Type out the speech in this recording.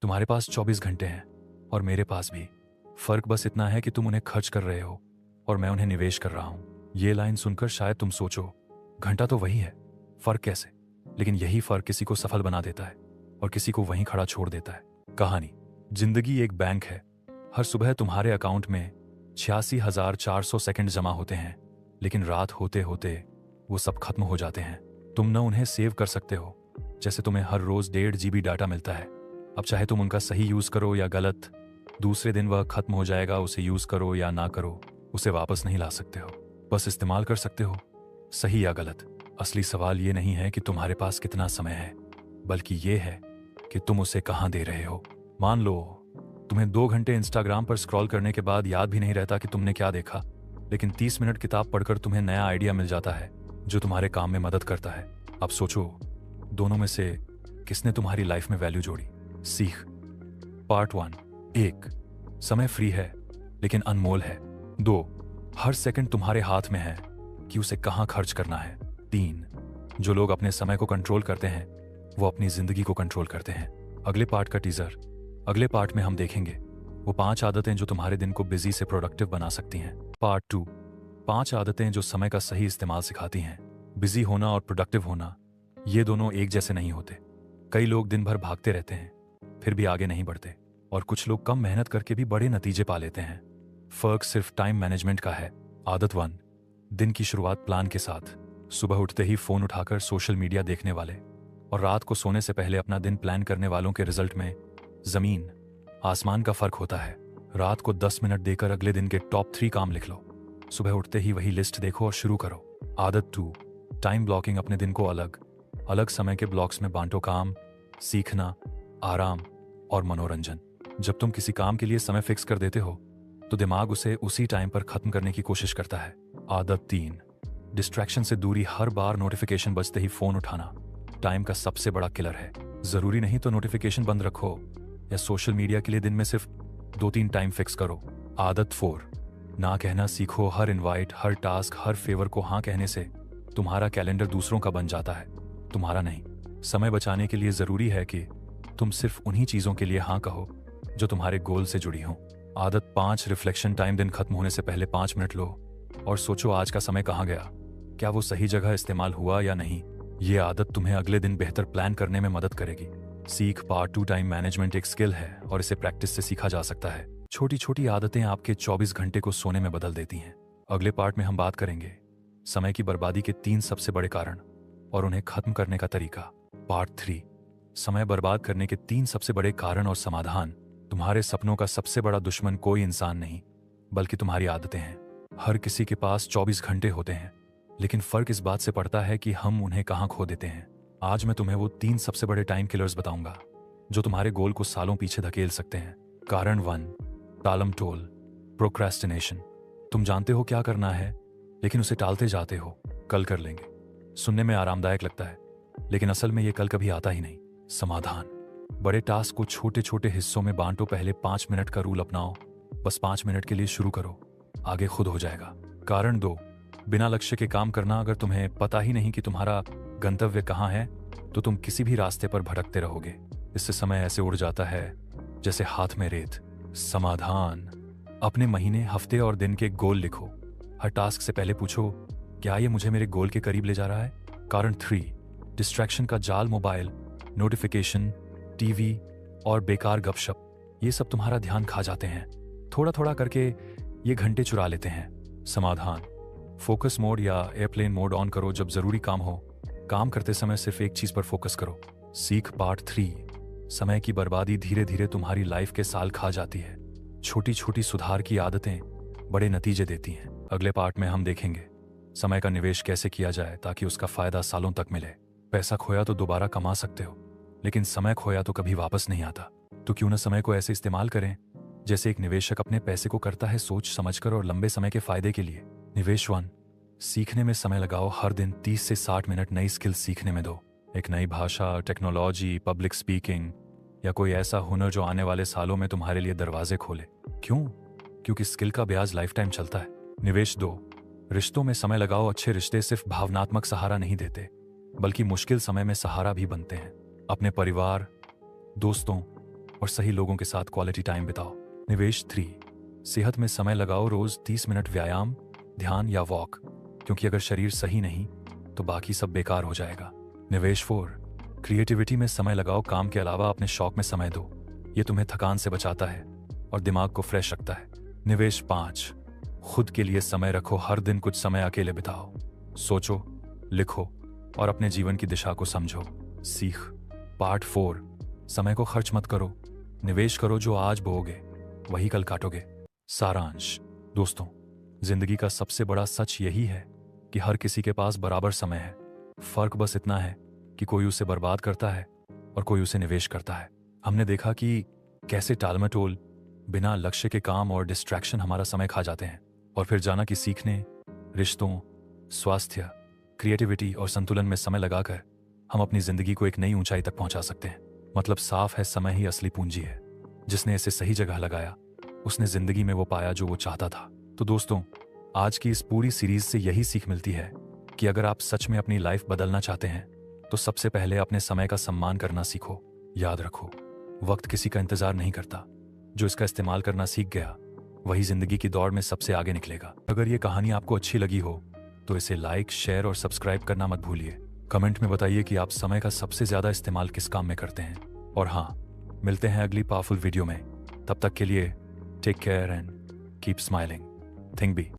तुम्हारे पास 24 घंटे हैं और मेरे पास भी। फर्क बस इतना है कि तुम उन्हें खर्च कर रहे हो और मैं उन्हें निवेश कर रहा हूं। ये लाइन सुनकर शायद तुम सोचो, घंटा तो वही है, फर्क कैसे? लेकिन यही फर्क किसी को सफल बना देता है और किसी को वहीं खड़ा छोड़ देता है। कहानी: जिंदगी एक बैंक है। हर सुबह तुम्हारे अकाउंट में 86,400 सेकंड जमा होते हैं, लेकिन रात होते होते वो सब खत्म हो जाते हैं। तुम न उन्हें सेव कर सकते हो, जैसे तुम्हें हर रोज 1.5 GB डाटा मिलता है। अब चाहे तुम उनका सही यूज करो या गलत, दूसरे दिन वह खत्म हो जाएगा। उसे यूज करो या ना करो, उसे वापस नहीं ला सकते हो, बस इस्तेमाल कर सकते हो, सही या गलत। असली सवाल ये नहीं है कि तुम्हारे पास कितना समय है, बल्कि ये है कि तुम उसे कहाँ दे रहे हो। मान लो तुम्हें 2 घंटे इंस्टाग्राम पर स्क्रॉल करने के बाद याद भी नहीं रहता कि तुमने क्या देखा, लेकिन 30 मिनट किताब पढ़कर तुम्हें नया आइडिया मिल जाता है जो तुम्हारे काम में मदद करता है। अब सोचो, दोनों में से किसने तुम्हारी लाइफ में वैल्यू जोड़ी? सीख पार्ट 1। 1, समय फ्री है लेकिन अनमोल है। 2, हर सेकंड तुम्हारे हाथ में है कि उसे कहां खर्च करना है। 3, जो लोग अपने समय को कंट्रोल करते हैं वो अपनी जिंदगी को कंट्रोल करते हैं। अगले पार्ट का टीजर। अगले पार्ट में हम देखेंगे वो 5 आदतें जो तुम्हारे दिन को बिजी से प्रोडक्टिव बना सकती हैं। पार्ट 2, 5 आदतें जो समय का सही इस्तेमाल सिखाती हैं। बिजी होना और प्रोडक्टिव होना, ये दोनों एक जैसे नहीं होते। कई लोग दिन भर भागते रहते हैं फिर भी आगे नहीं बढ़ते, और कुछ लोग कम मेहनत करके भी बड़े नतीजे पा लेते हैं। फर्क सिर्फ टाइम मैनेजमेंट का है। आदत 1, दिन की शुरुआत प्लान के साथ। सुबह उठते ही फोन उठाकर सोशल मीडिया देखने वाले और रात को सोने से पहले अपना दिन प्लान करने वालों के रिजल्ट में जमीन आसमान का फर्क होता है। रात को 10 मिनट देकर अगले दिन के टॉप 3 काम लिख लो। सुबह उठते ही वही लिस्ट देखो और शुरू करो। आदत 2, टाइम ब्लॉकिंग। अपने दिन को अलग अलग समय के ब्लॉक्स में बांटो। काम, सीखना, आराम और मनोरंजन। जब तुम किसी काम के लिए समय फिक्स कर देते हो तो दिमाग उसे उसी टाइम पर खत्म करने की कोशिश करता है। आदत 3, डिस्ट्रैक्शन से दूरी। हर बार नोटिफिकेशन बजते ही फोन उठाना टाइम का सबसे बड़ा किलर है। जरूरी नहीं तो नोटिफिकेशन बंद रखो या सोशल मीडिया के लिए दिन में सिर्फ 2-3 टाइम फिक्स करो। आदत 4, ना कहना सीखो। हर इनवाइट, हर टास्क, हर फेवर को हाँ कहने से तुम्हारा कैलेंडर दूसरों का बन जाता है, तुम्हारा नहीं। समय बचाने के लिए जरूरी है कि तुम सिर्फ उन्हीं चीजों के लिए हाँ कहो जो तुम्हारे गोल से जुड़ी हो। आदत 5, रिफ्लेक्शन टाइम। दिन खत्म होने से पहले 5 मिनट लो और सोचो आज का समय कहाँ गया, क्या वो सही जगह इस्तेमाल हुआ या नहीं। ये आदत तुम्हें अगले दिन बेहतर प्लान करने में मदद करेगी। सीख पार्ट 2, टाइम मैनेजमेंट एक स्किल है और इसे प्रैक्टिस से सीखा जा सकता है। छोटी छोटी आदतें आपके 24 घंटे को सोने में बदल देती हैं। अगले पार्ट में हम बात करेंगे समय की बर्बादी के 3 सबसे बड़े कारण और उन्हें खत्म करने का तरीका। पार्ट 3, समय बर्बाद करने के 3 सबसे बड़े कारण और समाधान। तुम्हारे सपनों का सबसे बड़ा दुश्मन कोई इंसान नहीं, बल्कि तुम्हारी आदतें हैं। हर किसी के पास 24 घंटे होते हैं, लेकिन फर्क इस बात से पड़ता है कि हम उन्हें कहाँ खो देते हैं। आज मैं तुम्हें वो 3 सबसे बड़े टाइम किलर्स बताऊंगा जो तुम्हारे गोल को सालों पीछे धकेल सकते हैं। कारण 1, टालम टोल, प्रोक्रेस्टिनेशन। तुम जानते हो क्या करना है, लेकिन उसे टालते जाते हो। कल कर लेंगे सुनने में आरामदायक लगता है, लेकिन असल में ये कल कभी आता ही नहीं। समाधान, बड़े टास्क को छोटे छोटे हिस्सों में बांटो। पहले 5 मिनट का रूल अपनाओ, बस 5 मिनट के लिए शुरू करो, आगे खुद हो जाएगा। कारण 2, बिना लक्ष्य के काम करना। अगर तुम्हें पता ही नहीं कि तुम्हारा गंतव्य कहाँ है तो तुम किसी भी रास्ते पर भटकते रहोगे। इससे समय ऐसे उड़ जाता है जैसे हाथ में रेत। समाधान, अपने महीने, हफ्ते और दिन के गोल लिखो। हर टास्क से पहले पूछो, क्या ये मुझे मेरे गोल के करीब ले जा रहा है? कारण 3, डिस्ट्रैक्शन का जाल। मोबाइल, नोटिफिकेशन, टीवी और बेकार गपशप, ये सब तुम्हारा ध्यान खा जाते हैं। थोड़ा थोड़ा करके ये घंटे चुरा लेते हैं। समाधान, फोकस मोड या एयरप्लेन मोड ऑन करो। जब जरूरी काम हो, काम करते समय सिर्फ एक चीज पर फोकस करो। सीख पार्ट 3, समय की बर्बादी धीरे धीरे तुम्हारी लाइफ के साल खा जाती है। छोटी छोटी सुधार की आदतें बड़े नतीजे देती हैं। अगले पार्ट में हम देखेंगे समय का निवेश कैसे किया जाए ताकि उसका फायदा सालों तक मिले। पैसा खोया तो दोबारा कमा सकते हो, लेकिन समय खोया तो कभी वापस नहीं आता। तो क्यों न समय को ऐसे इस्तेमाल करें जैसे एक निवेशक अपने पैसे को करता है, सोच समझकर और लंबे समय के फायदे के लिए। निवेश 1, सीखने में समय लगाओ। हर दिन 30 से 60 मिनट नई स्किल सीखने में दो। एक नई भाषा, टेक्नोलॉजी, पब्लिक स्पीकिंग या कोई ऐसा हुनर जो आने वाले सालों में तुम्हारे लिए दरवाजे खोले। क्यों? क्योंकि स्किल का ब्याज लाइफ टाइम चलता है। निवेश 2, रिश्तों में समय लगाओ। अच्छे रिश्ते सिर्फ भावनात्मक सहारा नहीं देते, बल्कि मुश्किल समय में सहारा भी बनते हैं। अपने परिवार, दोस्तों और सही लोगों के साथ क्वालिटी टाइम बिताओ। निवेश 3, सेहत में समय लगाओ। रोज 30 मिनट व्यायाम, ध्यान या वॉक, क्योंकि अगर शरीर सही नहीं तो बाकी सब बेकार हो जाएगा। निवेश 4, क्रिएटिविटी में समय लगाओ। काम के अलावा अपने शौक में समय दो, ये तुम्हें थकान से बचाता है और दिमाग को फ्रेश रखता है। निवेश 5, खुद के लिए समय रखो। हर दिन कुछ समय अकेले बिताओ, सोचो, लिखो और अपने जीवन की दिशा को समझो। सीख पार्ट 4, समय को खर्च मत करो, निवेश करो। जो आज बोओगे वही कल काटोगे। सारांश, दोस्तों, जिंदगी का सबसे बड़ा सच यही है कि हर किसी के पास बराबर समय है। फर्क बस इतना है कि कोई उसे बर्बाद करता है और कोई उसे निवेश करता है। हमने देखा कि कैसे टालमटोल, बिना लक्ष्य के काम और डिस्ट्रैक्शन हमारा समय खा जाते हैं, और फिर जाना कि सीखने, रिश्तों, स्वास्थ्य, क्रिएटिविटी और संतुलन में समय लगाकर हम अपनी जिंदगी को एक नई ऊंचाई तक पहुंचा सकते हैं। मतलब साफ है, समय ही असली पूंजी है। जिसने इसे सही जगह लगाया उसने जिंदगी में वो पाया जो वो चाहता था। तो दोस्तों, आज की इस पूरी सीरीज से यही सीख मिलती है कि अगर आप सच में अपनी लाइफ बदलना चाहते हैं तो सबसे पहले अपने समय का सम्मान करना सीखो। याद रखो, वक्त किसी का इंतजार नहीं करता। जो इसका इस्तेमाल करना सीख गया वही जिंदगी की दौड़ में सबसे आगे निकलेगा। अगर ये कहानी आपको अच्छी लगी हो तो इसे लाइक, शेयर और सब्सक्राइब करना मत भूलिए। कमेंट में बताइए कि आप समय का सबसे ज्यादा इस्तेमाल किस काम में करते हैं। और हाँ, मिलते हैं अगली पावरफुल वीडियो में। तब तक के लिए take care and keep smiling. Think B